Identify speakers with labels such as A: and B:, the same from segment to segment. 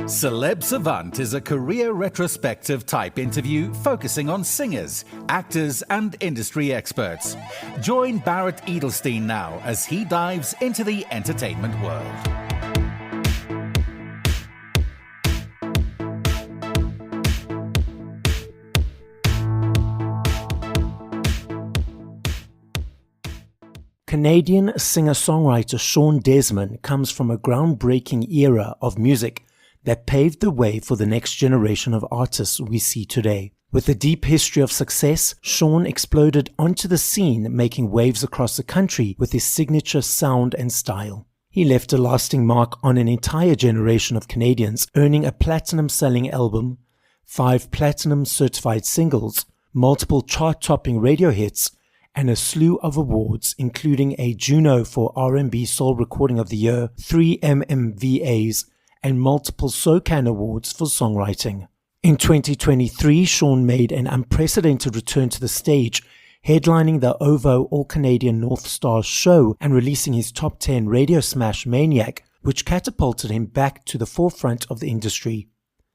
A: Celeb Savant is a career retrospective type interview focusing on singers, actors, and industry experts. Join Barrett Edelstein now as he dives into the entertainment world.
B: Canadian singer-songwriter Shawn Desman comes from a groundbreaking era of music that paved the way for the next generation of artists we see today. With a deep history of success, Shawn exploded onto the scene, making waves across the country with his signature sound and style. He left a lasting mark on an entire generation of Canadians, earning a platinum-selling album, 5 platinum certified singles, multiple chart-topping radio hits, and a slew of awards, including a Juno for R&B Soul Recording of the Year, 3 MMVAs, and multiple SOCAN awards for songwriting. In 2023, Shawn made an unprecedented return to the stage, headlining the OVO All-Canadian North Stars show and releasing his top 10 radio smash Maniac, which catapulted him back to the forefront of the industry.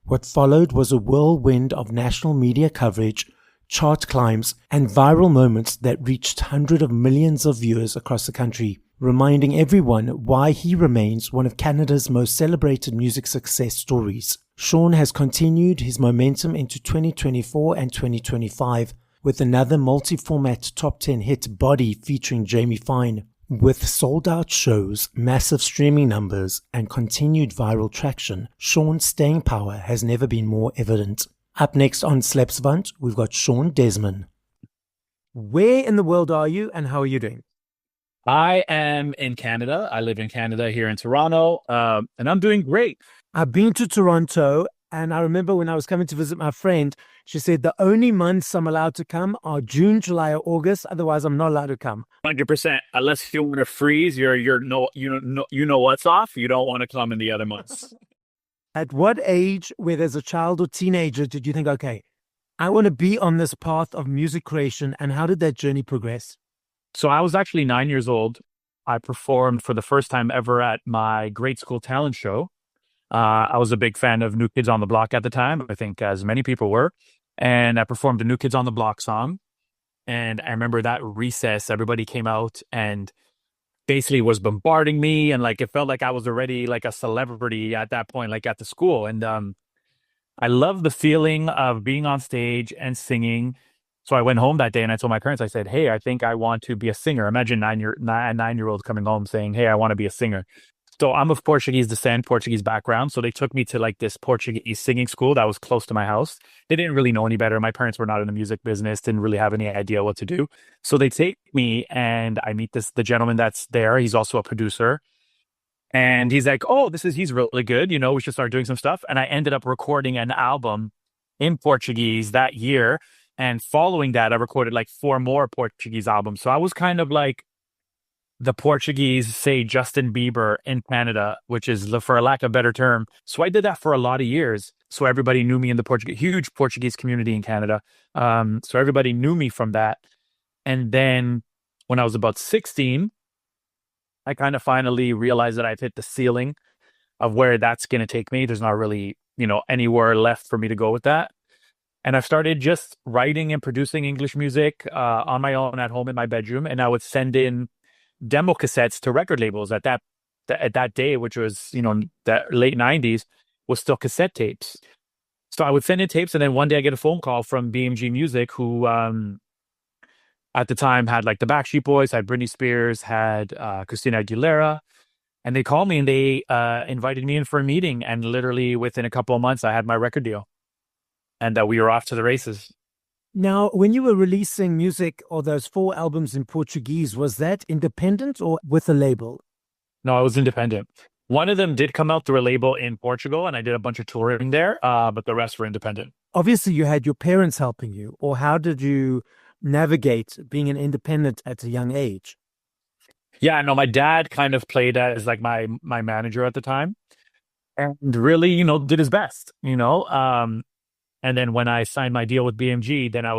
B: What followed was a whirlwind of national media coverage, chart climbs, and viral moments that reached hundreds of millions of viewers across the country, reminding everyone why he remains one of Canada's most celebrated music success stories. Shawn has continued his momentum into 2024 and 2025 with another multi-format top 10 hit, Body, featuring Jamie Fine. With sold-out shows, massive streaming numbers, and continued viral traction, Shawn's staying power has never been more evident. Up next on Celeb Savant, we've got Shawn Desman. Where in the world are you and how are you doing?
C: I am in Canada. I live in Canada here in Toronto, and I'm doing great.
B: I've been to Toronto, and I remember when I was coming to visit my friend, she said the only months I'm allowed to come are June, July, or August. Otherwise, I'm not allowed to come.
C: 100%. Unless you want to freeze, you know what's off. You don't want to come in the other months.
B: At what age, whether as a child or teenager, did you think, okay, I want to be on this path of music creation, and how did that journey progress?
C: So I was actually 9 years old. I performed for the first time ever at my grade school talent show. I was a big fan of New Kids on the Block at the time, I think as many people were. And I performed a New Kids on the Block song. And I remember that recess, everybody came out and basically was bombarding me. And like, it felt like I was already like a celebrity at that point, like at the school. And I loved the feeling of being on stage and singing. So I went home that day and I told my parents, I said, hey, I think I want to be a singer. Imagine a nine-year-old coming home saying, hey, I want to be a singer. So I'm of Portuguese descent, Portuguese background. So they took me to like this Portuguese singing school that was close to my house. They didn't really know any better. My parents were not in the music business, didn't really have any idea what to do. So they take me and I meet the gentleman that's there. He's also a producer. And he's like, oh, he's really good. You know, we should start doing some stuff. And I ended up recording an album in Portuguese that year. And following that, I recorded like 4 more Portuguese albums. So I was kind of like the Portuguese, say, Justin Bieber in Canada, which is, for a lack of a better term. So I did that for a lot of years. So everybody knew me in the huge Portuguese community in Canada. So everybody knew me from that. And then when I was about 16, I kind of finally realized that I've hit the ceiling of where that's going to take me. There's not really, anywhere left for me to go with that. And I started just writing and producing English music on my own at home in my bedroom. And I would send in demo cassettes to record labels at that day, which was, the late 90s, was still cassette tapes. So I would send in tapes. And then one day I get a phone call from BMG Music, who at the time had like the Backstreet Boys, had Britney Spears, had Christina Aguilera. And they called me and they invited me in for a meeting. And literally within a couple of months, I had my record deal. And we were off to the races.
B: Now, when you were releasing music or those 4 albums in Portuguese, was that independent or with a label?
C: No, I was independent. One of them did come out through a label in Portugal, and I did a bunch of touring there, but the rest were independent.
B: Obviously, you had your parents helping you, or how did you navigate being an independent at a young age?
C: Yeah, no, my dad kind of played as like my manager at the time, and really, did his best, And then when I signed my deal with BMG, then I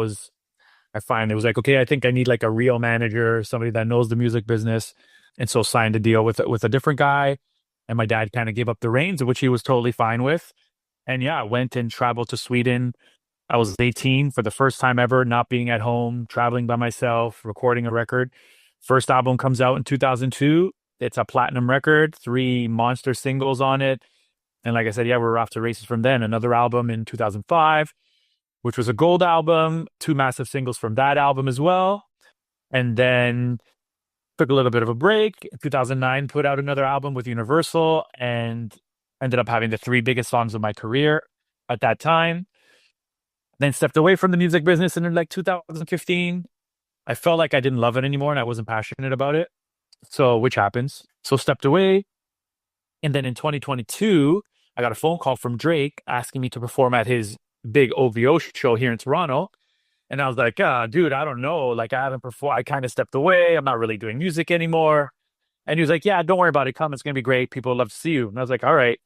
C: finally was like, okay, I think I need like a real manager, somebody that knows the music business. And so signed a deal with a different guy. And my dad kind of gave up the reins, which he was totally fine with. And yeah, I went and traveled to Sweden. I was 18 for the first time ever, not being at home, traveling by myself, recording a record. First album comes out in 2002. It's a platinum record, 3 monster singles on it. And like I said, yeah, we were off to races from then. Another album in 2005, which was a gold album, 2 massive singles from that album as well. And then took a little bit of a break. In 2009, put out another album with Universal and ended up having the 3 biggest songs of my career at that time. Then stepped away from the music business in like 2015. I felt like I didn't love it anymore and I wasn't passionate about it. So, which happens. So stepped away. And then in 2022, I got a phone call from Drake asking me to perform at his big OVO show here in Toronto. And I was like, dude, I don't know. Like, I haven't performed. I kind of stepped away. I'm not really doing music anymore. And he was like, yeah, don't worry about it. Come. It's going to be great. People love to see you. And I was like, all right.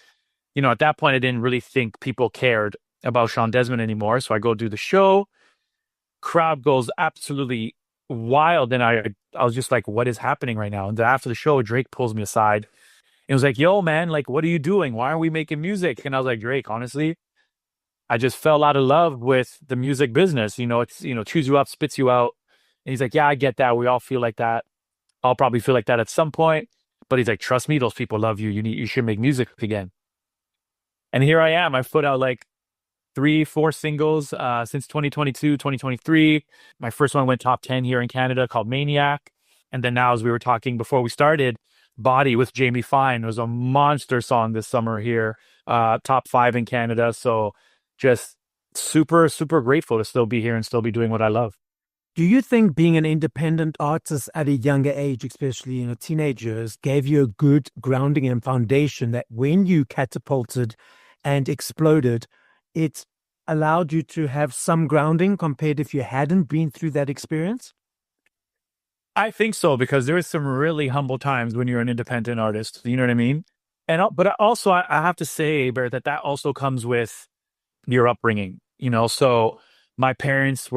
C: At that point, I didn't really think people cared about Shawn Desman anymore. So I go do the show. Crowd goes absolutely wild. And I was just like, what is happening right now? And then after the show, Drake pulls me aside and was like, yo, man, like, what are you doing? Why aren't we making music? And I was like, Drake, honestly, I just fell out of love with the music business. It's, chews you up, spits you out. And he's like, yeah, I get that. We all feel like that. I'll probably feel like that at some point. But he's like, trust me, those people love you. You should make music again. And here I am. I've put out like 3-4 singles since 2022, 2023. My first one went top 10 here in Canada called Maniac. And then now, as we were talking before we started, Body with Jamie Fine was a monster song this summer here, top 5 in Canada. So just super, super grateful to still be here and still be doing what I love.
B: Do you think being an independent artist at a younger age, especially teenagers, gave you a good grounding and foundation that when you catapulted and exploded, it allowed you to have some grounding compared if you hadn't been through that experience?
C: I think so, because there is some really humble times when you're an independent artist. You know what I mean? But also, I have to say, Bear, that also comes with your upbringing. So my parents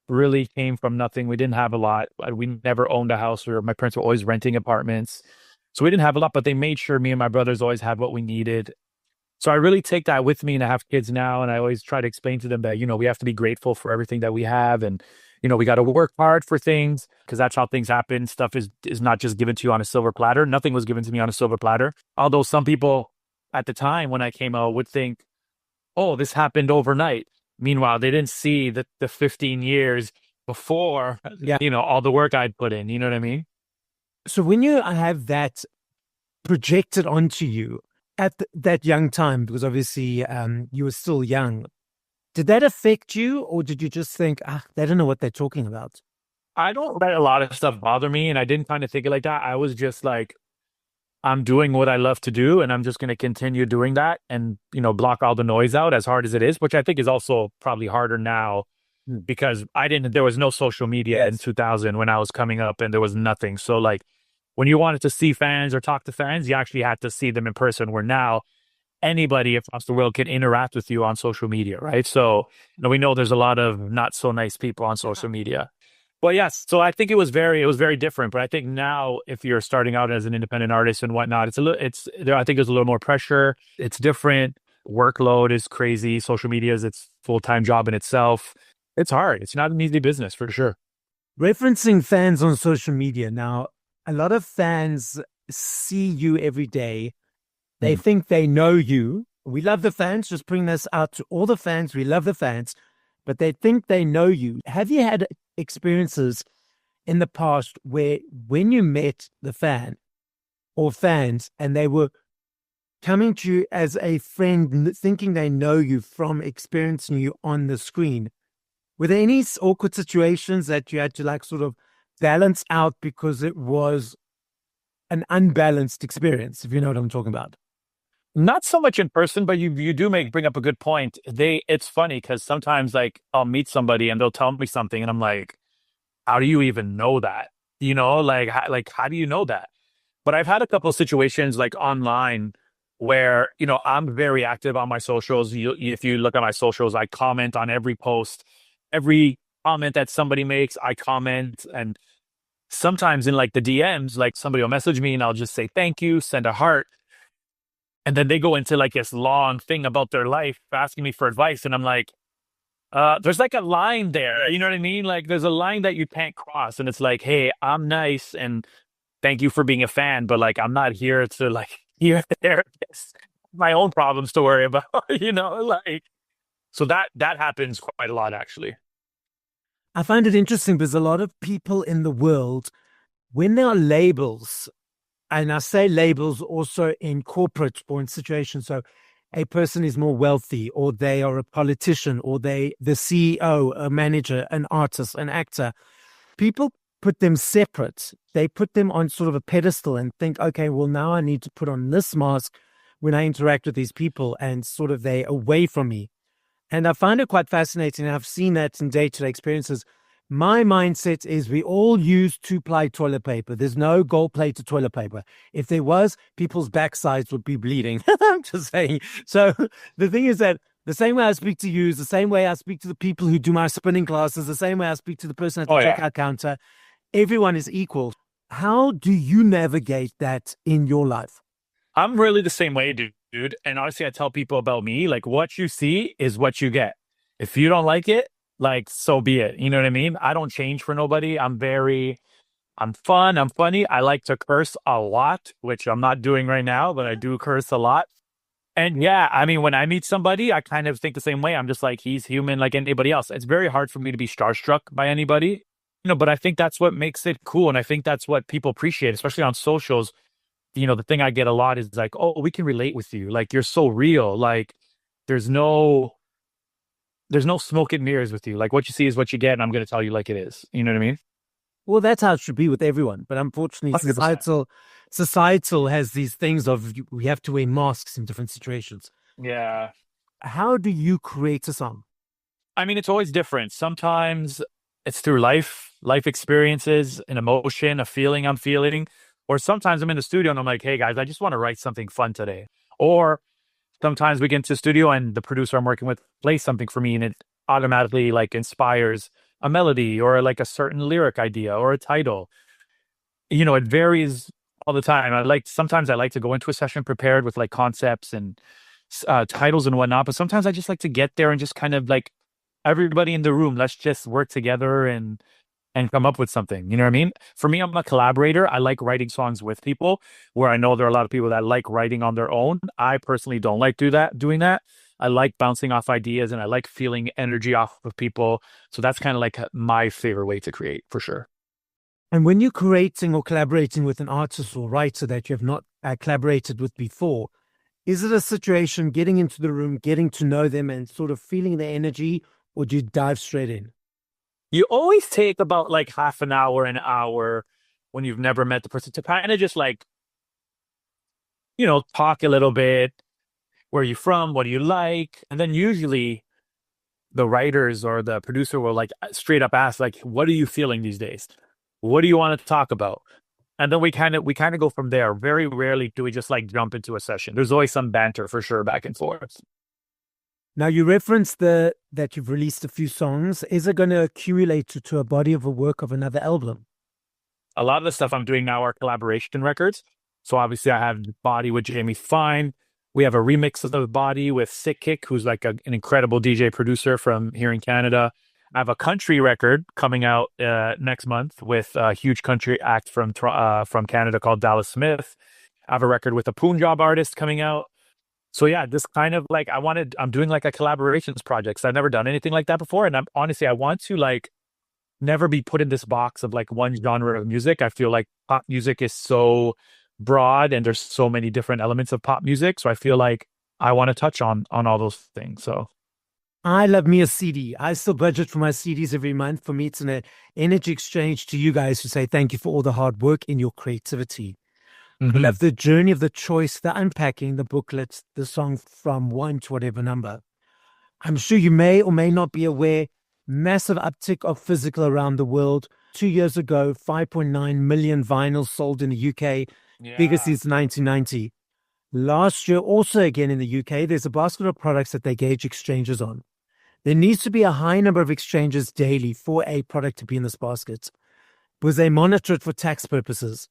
C: really came from nothing. We didn't have a lot. We never owned a house. My parents were always renting apartments. So we didn't have a lot, but they made sure me and my brothers always had what we needed. So I really take that with me, and I have kids now, and I always try to explain to them that, we have to be grateful for everything that we have. And, we got to work hard for things, because that's how things happen. Stuff is not just given to you on a silver platter. Nothing was given to me on a silver platter. Although some people at the time when I came out would think, oh, this happened overnight. Meanwhile, they didn't see the 15 years before, all the work I'd put in. You know what I mean?
B: So when you have that projected onto you at that young time, because obviously you were still young, did that affect you, or did you just think, they don't know what they're talking about?
C: I don't let a lot of stuff bother me, and I didn't kind of think it like that. I was just like, I'm doing what I love to do, and I'm just going to continue doing that and, block all the noise out, as hard as it is, which I think is also probably harder now because there was no social media in 2000 when I was coming up, and there was nothing. So like when you wanted to see fans or talk to fans, you actually had to see them in person, where now anybody across the world can interact with you on social media, right? So we know there's a lot of not so nice people on social media. Well, yes. So I think it was very different. But I think now, if you're starting out as an independent artist and whatnot, I think there's a little more pressure. It's different. Workload is crazy. Social media is its full-time job in itself. It's hard. It's not an easy business for sure.
B: Referencing fans on social media now, a lot of fans see you every day. They think they know you. We love the fans. Just bring this out to all the fans. We love the fans, but they think they know you. Have you had experiences in the past where when you met the fan or fans and they were coming to you as a friend, thinking they know you from experiencing you on the screen, were there any awkward situations that you had to like sort of balance out because it was an unbalanced experience, if you know what I'm talking about?
C: Not so much in person, but you do bring up a good point. It's funny because sometimes like I'll meet somebody and they'll tell me something and I'm like, how do you even know that? How do you know that? But I've had a couple of situations like online where, I'm very active on my socials. If you look at my socials, I comment on every post, every comment that somebody makes, I comment. And sometimes in like the DMs, like somebody will message me and I'll just say, thank you, send a heart. And then they go into like this long thing about their life, asking me for advice. And I'm like, there's like a line there. You know what I mean? Like there's a line that you can't cross. And it's like, hey, I'm nice and thank you for being a fan, but like I'm not here to like hear a therapist. My own problems to worry about, like so that happens quite a lot actually.
B: I find it interesting because a lot of people in the world, when there are labels, and I say labels also in corporate or in situations, so a person is more wealthy, or they are a politician, or the CEO, a manager, an artist, an actor, people put them separate. They put them on sort of a pedestal and think, okay, well, now I need to put on this mask when I interact with these people, and sort of they away from me. And I find it quite fascinating. I've seen that in day-to-day experiences. My mindset is we all use 2-ply toilet paper. There's no gold-plated toilet paper. If there was, people's backsides would be bleeding. I'm just saying. So the thing is that the same way I speak to you is the same way I speak to the people who do my spinning classes, the same way I speak to the person at the checkout counter. Everyone is equal. How do you navigate that in your life?
C: I'm really the same way, dude. And honestly, I tell people about me, like what you see is what you get. If you don't like it, like, so be it. You know what I mean? I don't change for nobody. I'm fun. I'm funny. I like to curse a lot, which I'm not doing right now, but I do curse a lot. And yeah, I mean, when I meet somebody, I kind of think the same way. I'm just like, he's human like anybody else. It's very hard for me to be starstruck by anybody, but I think that's what makes it cool. And I think that's what people appreciate, especially on socials. The thing I get a lot is like, oh, we can relate with you. Like, you're so real. Like, there's no smoke and mirrors with you. Like, what you see is what you get, and I'm going to tell you like it is. You know what I mean?
B: Well, that's how it should be with everyone. But unfortunately,
C: 100%.
B: societal has these things of we have to wear masks in different situations.
C: Yeah.
B: How do you create a song?
C: I mean, it's always different. Sometimes it's through life experiences, an emotion, a feeling I'm feeling. Or sometimes I'm in the studio and I'm like, hey guys, I just want to write something fun today. Or sometimes we get into the studio and the producer I'm working with plays something for me and it automatically like inspires a melody or like a certain lyric idea or a title. It varies all the time. Sometimes I like to go into a session prepared with like concepts and titles and whatnot, but sometimes I just like to get there and just kind of like everybody in the room, let's just work together and come up with something. You know what I mean? For me, I'm a collaborator. I like writing songs with people, where I know there are a lot of people that like writing on their own. I personally don't like doing that. I like bouncing off ideas and I like feeling energy off of people. So that's kind of like my favorite way to create, for sure.
B: And when you're creating or collaborating with an artist or writer that you have not collaborated with before, is it a situation getting into the room, getting to know them and sort of feeling their energy, or do you dive straight in?
C: You always take about like half an hour when you've never met the person to kind of just like, talk a little bit. Where are you from? What do you like? And then usually the writers or the producer will like straight up ask, like, what are you feeling these days? What do you want to talk about? And then we kind of go from there. Very rarely do we just like jump into a session. There's always some banter for sure back and forth.
B: Now, you referenced that you've released a few songs. Is it going to accumulate to a body of a work of another album?
C: A lot of the stuff I'm doing now are collaboration records. So obviously I have Body with Jamie Fine. We have a remix of the Body with Sick Kick, who's like an incredible DJ producer from here in Canada. I have a country record coming out next month with a huge country act from Canada called Dallas Smith. I have a record with a Punjab artist coming out. So yeah, this kind of like I'm doing like a collaborations project. So I've never done anything like that before. And I want to like never be put in this box of like one genre of music. I feel like pop music is so broad and there's so many different elements of pop music. So I feel like I want to touch on all those things. So
B: I love me a CD. I still budget for my CDs every month. For me, it's an energy exchange to you guys who say thank you for all the hard work in your creativity.
C: mm-hmm.
B: I love the journey of the choice, the unpacking, the booklets, the song from 1 to whatever number. I'm sure you may or may not be aware, massive uptick of physical around the world. 2 years ago, 5.9 million vinyls sold in the UK, biggest since 1990. Last year, also again in the UK, there's a basket of products that they gauge exchanges on. There needs to be a high number of exchanges daily for a product to be in this basket, because they monitor it for tax purposes.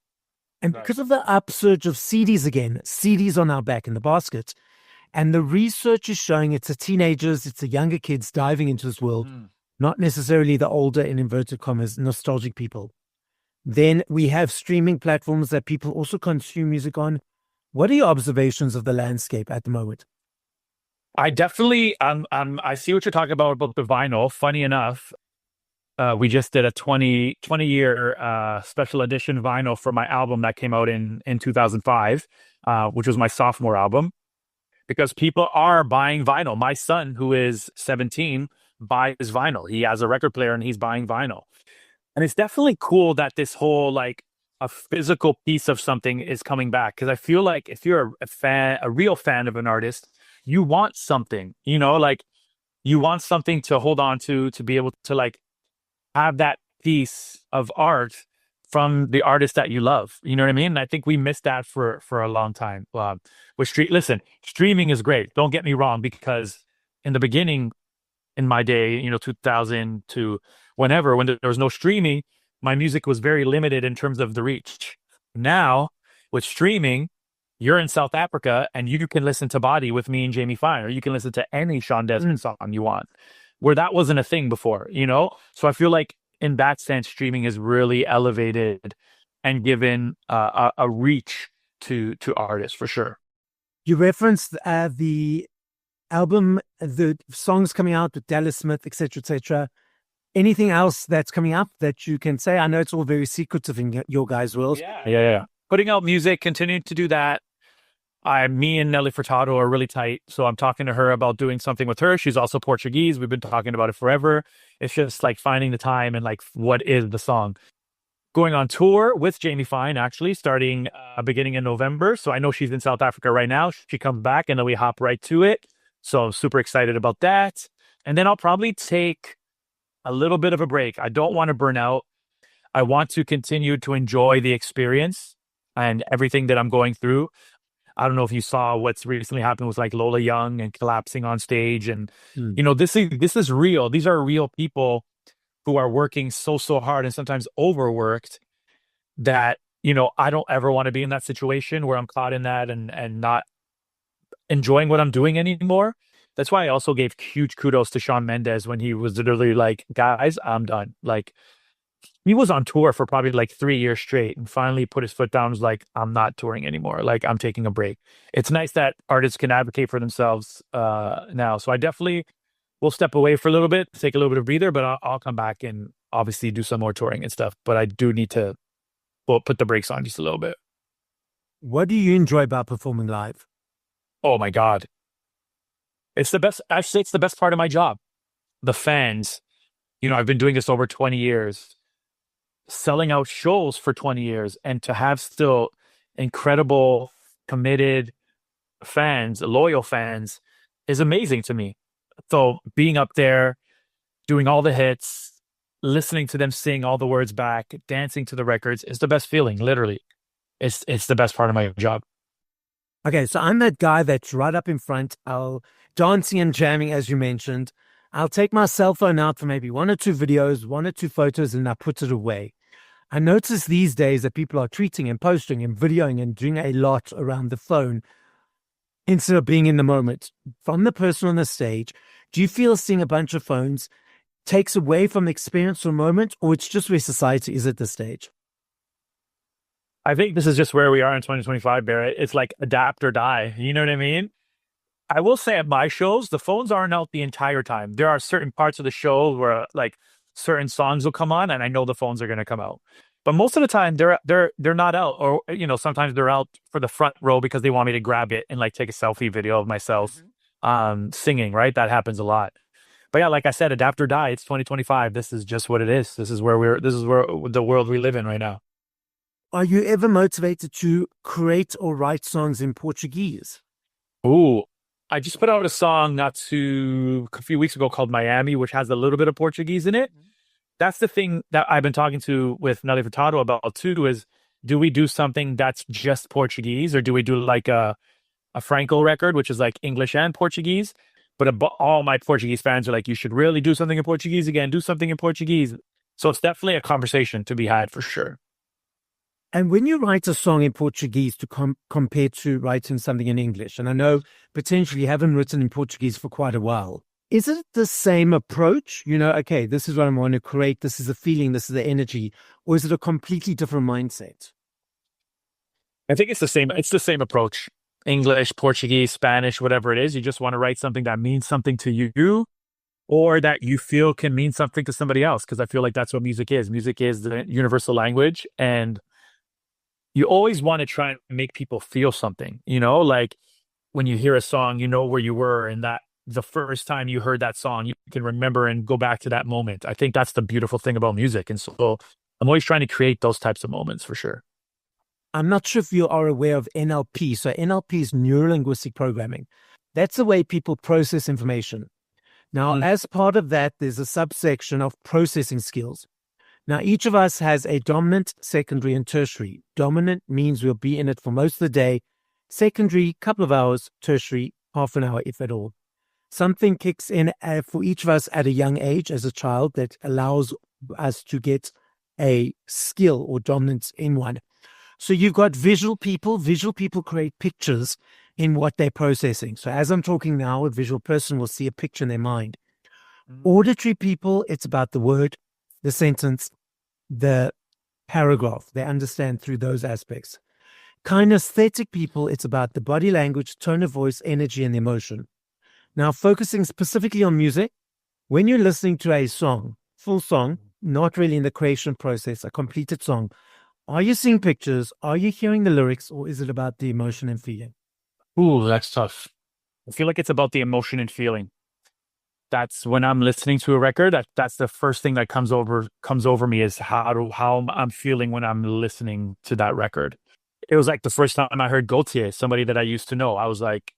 B: And because of the upsurge of CDs again, CDs are now back in the basket. And the research is showing it's the teenagers, it's the younger kids diving into this world, not necessarily the older, in inverted commas, nostalgic people. Then we have streaming platforms that people also consume music on. What are your observations of the landscape at the moment?
C: I definitely, I see what you're talking about the vinyl. Funny enough, we just did a 20-year special edition vinyl for my album that came out in 2005, which was my sophomore album, because people are buying vinyl. My son, who is 17, buys vinyl. He has a record player and he's buying vinyl. And it's definitely cool that this whole like a physical piece of something is coming back. Because I feel like if you're a real fan of an artist, you want something, like you want something to hold on to be able to like have that piece of art from the artist that you love. You know what I mean? And I think we missed that for a long time. Listen, streaming is great. Don't get me wrong, because in the beginning, in my day, 2000 to whenever, when there was no streaming, my music was very limited in terms of the reach. Now, with streaming, you're in South Africa and you can listen to Body with me and Jamie Fine, or you can listen to any Shawn Desman song you want, where that wasn't a thing before, So I feel like in that sense, streaming has really elevated and given a reach to artists for sure.
B: You referenced the album, the songs coming out with Dallas Smith, etc., etc. Anything else that's coming up that you can say? I know it's all very secretive in your guys' world.
C: Yeah. Putting out music, continuing to do that. Me and Nelly Furtado are really tight, so I'm talking to her about doing something with her. She's also Portuguese. We've been talking about it forever. It's just like finding the time and like what is the song. Going on tour with Jamie Fine, actually, starting beginning in November. So I know she's in South Africa right now. She comes back and then we hop right to it. So I'm super excited about that. And then I'll probably take a little bit of a break. I don't want to burn out. I want to continue to enjoy the experience and everything that I'm going through. I don't know if you saw what's recently happened with like Lola Young and collapsing on stage. And, this is real. These are real people who are working so hard and sometimes overworked that, I don't ever want to be in that situation where I'm caught in that and not enjoying what I'm doing anymore. That's why I also gave huge kudos to Shawn Mendes when he was literally like, guys, I'm done. Like, he was on tour for probably like 3 years straight and finally put his foot down. Was like, I'm not touring anymore. Like, I'm taking a break. It's nice that artists can advocate for themselves now. So I definitely will step away for a little bit, take a little bit of breather, but I'll come back and obviously do some more touring and stuff. But I do need to put the brakes on just a little bit.
B: What do you enjoy about performing live?
C: Oh my God. It's the best. I'd say it's the best part of my job. The fans, I've been doing this over 20 years. Selling out shows for 20 years and to have still incredible, committed fans, loyal fans is amazing to me. So being up there, doing all the hits, listening to them sing all the words back, dancing to the records is the best feeling, literally. It's the best part of my job.
B: Okay, so I'm that guy that's right up in front. I'll dancing and jamming, as you mentioned. I'll take my cell phone out for maybe 1 or 2 videos, 1 or 2 photos, and I put it away. I notice these days that people are tweeting and posting and videoing and doing a lot around the phone instead of being in the moment. From the person on the stage, do you feel seeing a bunch of phones takes away from the experience for a moment, or it's just where society is at this stage?
C: I think this is just where we are in 2025, Barrett. It's like adapt or die. You know what I mean? I will say at my shows, the phones aren't out the entire time. There are certain parts of the show where like certain songs will come on and I know the phones are going to come out. But most of the time they're not out, or sometimes they're out for the front row because they want me to grab it and like take a selfie video of myself singing, right? That happens a lot. But yeah, like I said, adapt or die. It's 2025. This is just what it is. This is where the world we live in right now.
B: Are you ever motivated to create or write songs in Portuguese?
C: Ooh, I just put out a song a few weeks ago called Miami, which has a little bit of Portuguese in it. That's the thing that I've been talking to with Nelly Furtado about too, is do we do something that's just Portuguese, or do we do like a Franco record, which is like English and Portuguese? But all my Portuguese fans are like, you should really do something in Portuguese again, do something in Portuguese. So it's definitely a conversation to be had for sure.
B: And when you write a song in Portuguese to compare to writing something in English, and I know potentially you haven't written in Portuguese for quite a while, is it the same approach? Okay, this is what I want to create. This is the feeling. This is the energy. Or is it a completely different mindset?
C: I think it's the same. It's the same approach. English, Portuguese, Spanish, whatever it is. You just want to write something that means something to you or that you feel can mean something to somebody else. Because I feel like that's what music is. Music is the universal language. And you always want to try and make people feel something, like when you hear a song, where you were and that the first time you heard that song, you can remember and go back to that moment. I think that's the beautiful thing about music. And so I'm always trying to create those types of moments for sure.
B: I'm not sure if you are aware of NLP. So NLP is neuro-linguistic programming. That's the way people process information. Now, as part of that, there's a subsection of processing skills. Now, each of us has a dominant, secondary, and tertiary. Dominant means we'll be in it for most of the day. Secondary, couple of hours. Tertiary, half an hour, if at all. Something kicks in for each of us at a young age as a child that allows us to get a skill or dominance in one. So you've got visual people. Visual people create pictures in what they're processing. So as I'm talking now, a visual person will see a picture in their mind. Auditory people, it's about the word, the sentence, the paragraph. They understand through those aspects. Kinesthetic people, it's about the body language, tone of voice, energy, and emotion. Now, focusing specifically on music, when you're listening to a song, full song, not really in the creation process, a completed song, are you seeing pictures? Are you hearing the lyrics? Or is it about the emotion and feeling?
C: Ooh, that's tough. I feel like it's about the emotion and feeling. That's when I'm listening to a record, that's the first thing that comes over me is how I'm feeling when I'm listening to that record. It was like the first time I heard Gaultier, somebody that I used to know. I was like,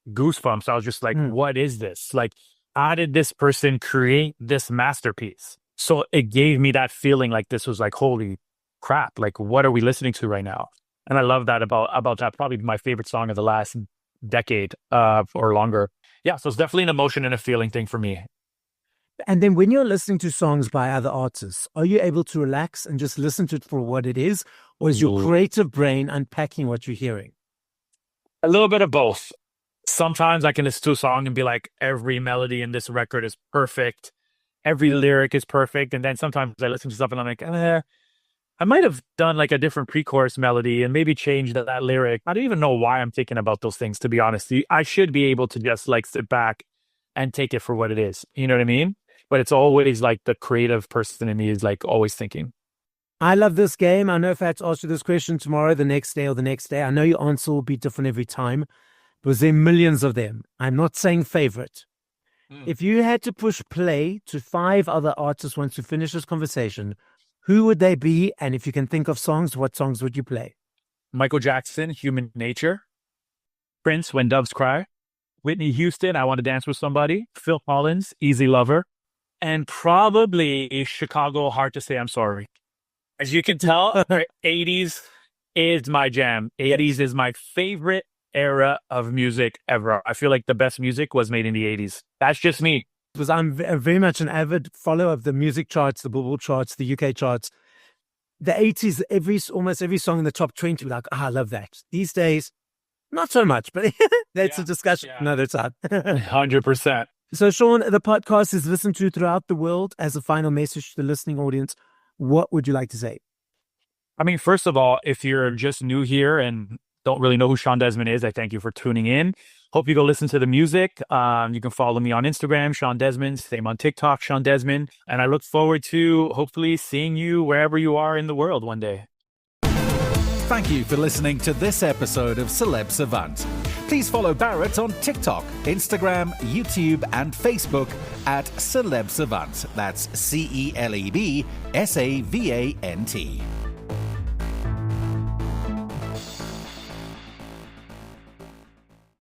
C: goosebumps. I was just like, what is this? Like, how did this person create this masterpiece? So it gave me that feeling like this was like, holy crap, like what are we listening to right now? And I love that about that. Probably my favorite song of the last decade or longer. Yeah, so it's definitely an emotion and a feeling thing for me.
B: And then when you're listening to songs by other artists, are you able to relax and just listen to it for what it is? Or is your creative brain unpacking what you're hearing?
C: A little bit of both. Sometimes I can listen to a song and be like, every melody in this record is perfect. Every lyric is perfect. And then sometimes I listen to stuff and I'm like, I might have done like a different pre-chorus melody and maybe changed that lyric. I don't even know why I'm thinking about those things, to be honest. I should be able to just like sit back and take it for what it is. You know what I mean? But it's always like the creative person in me is like always thinking.
B: I love this game. I know if I had to ask you this question tomorrow, the next day or the next day, I know your answer will be different every time because there are millions of them. I'm not saying favorite. If you had to push play to 5 other artists once you finish this conversation, who would they be? And if you can think of songs, what songs would you play?
C: Michael Jackson, Human Nature. Prince, When Doves Cry. Whitney Houston, I Want to Dance with Somebody. Phil Collins, Easy Lover. And probably Chicago, Hard to Say I'm Sorry. As you can tell, 80s is my jam. 80s is my favorite era of music ever. I feel like the best music was made in the 80s. That's just me.
B: Because I'm very much an avid follower of the music charts, the Billboard charts, the UK charts. The 80s, almost every song in the top 20, like, I love that. These days, not so much, but that's a discussion another time.
C: 100%.
B: So, Shawn, the podcast is listened to throughout the world. As a final message to the listening audience, what would you like to say?
C: I mean, first of all, if you're just new here and don't really know who Shawn Desman is, I thank you for tuning in. Hope you go listen to the music. You can follow me on Instagram, Shawn Desman, same on TikTok, Shawn Desman. And I look forward to hopefully seeing you wherever you are in the world one day.
A: Thank you for listening to this episode of Celeb Savant. Please follow Barrett on TikTok, Instagram, YouTube, and Facebook at Celeb Savant. That's CelebSavant.